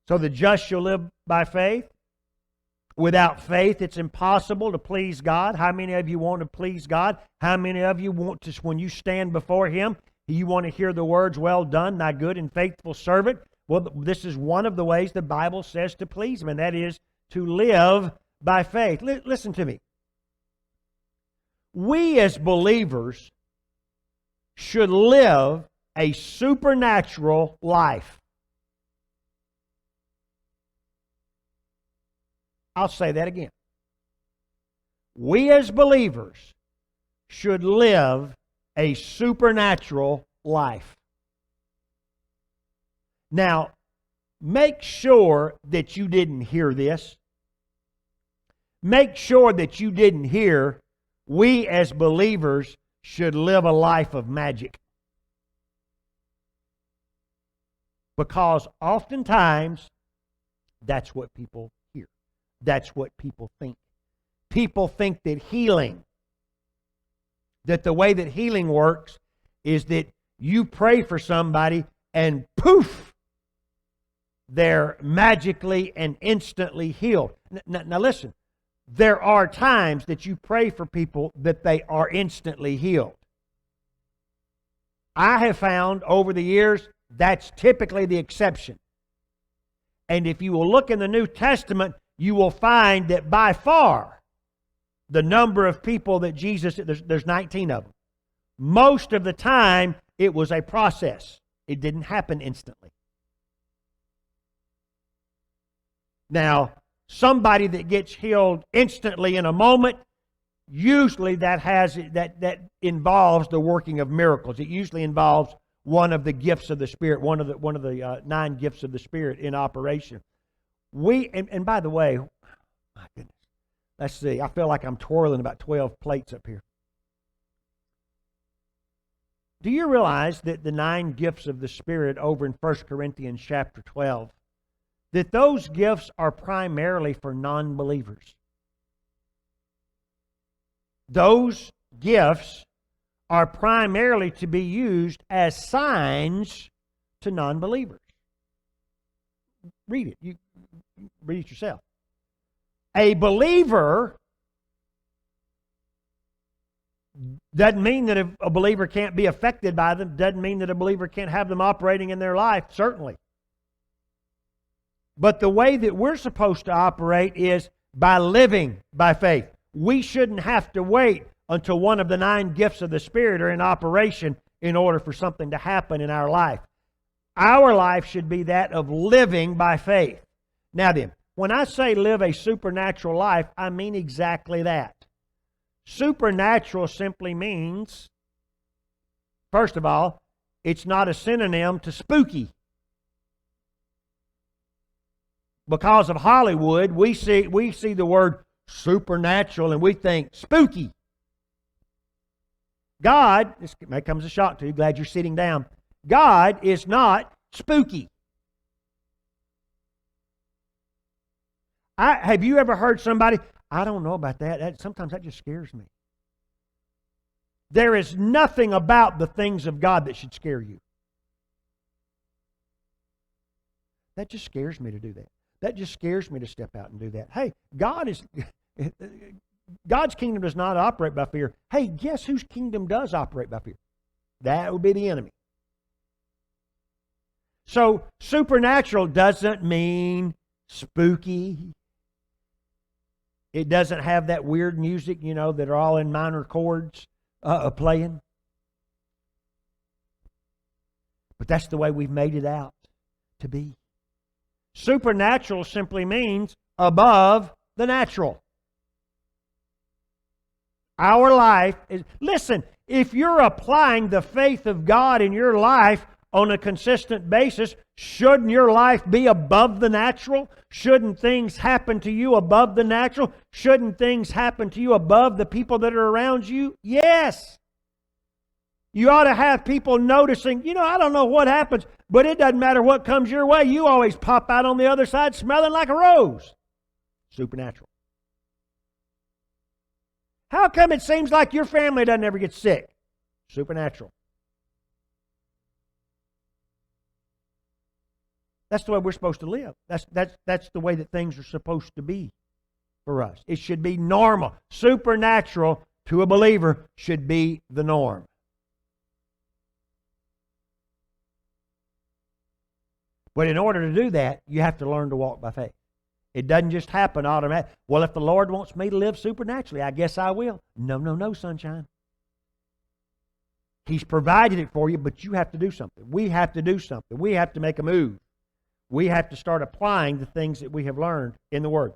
So the just shall live by faith. Without faith, it's impossible to please God. How many of you want to please God? How many of you want to, when you stand before Him, you want to hear the words, "Well done, thy good and faithful servant"? Well, this is one of the ways the Bible says to please Him, and that is to live by faith. Listen to me. We as believers should live a supernatural life. I'll say that again. We as believers should live a supernatural life. Now, make sure that you didn't hear this. Make sure that you didn't hear, we as believers should live a life of magic. Because oftentimes, that's what people hear. That's what people think. People think that healing, that the way that healing works is that you pray for somebody and poof, they're magically and instantly healed. Now listen, there are times that you pray for people that they are instantly healed. I have found over the years that's typically the exception. And if you will look in the New Testament, you will find that by far the number of people that Jesus, there's 19 of them. Most of the time it was a process. It didn't happen instantly. Now, somebody that gets healed instantly in a moment, usually that involves the working of miracles. It usually involves one of the gifts of the Spirit, one of the 9 gifts of the Spirit in operation. And by the way, my goodness, let's see. I feel like I'm twirling about 12 plates up here. Do you realize that the 9 gifts of the Spirit over in 1 Corinthians chapter 12, that those gifts are primarily for non-believers? Those gifts are primarily to be used as signs to non-believers. Read it. You read it yourself. A believer doesn't mean that a believer can't be affected by them. Doesn't mean that a believer can't have them operating in their life, certainly. But the way that we're supposed to operate is by living by faith. We shouldn't have to wait until one of the 9 gifts of the Spirit are in operation in order for something to happen in our life. Our life should be that of living by faith. Now then, when I say live a supernatural life, I mean exactly that. Supernatural simply means, first of all, it's not a synonym to spooky. Because of Hollywood, we see the word supernatural and we think spooky. God, this may come as a shock to you, glad you're sitting down. God is not spooky. Have you ever heard somebody, I don't know about that. Sometimes that just scares me. There is nothing about the things of God that should scare you. That just scares me to do that. That just scares me to step out and do that. Hey, God's kingdom does not operate by fear. Hey, guess whose kingdom does operate by fear? That would be the enemy. So, supernatural doesn't mean spooky. It doesn't have that weird music, that are all in minor chords playing. But that's the way we've made it out to be. Supernatural simply means above the natural. Our life is... Listen, if you're applying the faith of God in your life on a consistent basis, shouldn't your life be above the natural? Shouldn't things happen to you above the natural? Shouldn't things happen to you above the people that are around you? Yes. You ought to have people noticing, I don't know what happens, but it doesn't matter what comes your way. You always pop out on the other side smelling like a rose. Supernatural. How come it seems like your family doesn't ever get sick? Supernatural. That's the way we're supposed to live. That's the way that things are supposed to be for us. It should be normal. Supernatural to a believer should be the norm. But in order to do that, you have to learn to walk by faith. It doesn't just happen automatically. Well, if the Lord wants me to live supernaturally, I guess I will. No, sunshine. He's provided it for you, but you have to do something. We have to do something. We have to make a move. We have to start applying the things that we have learned in the Word.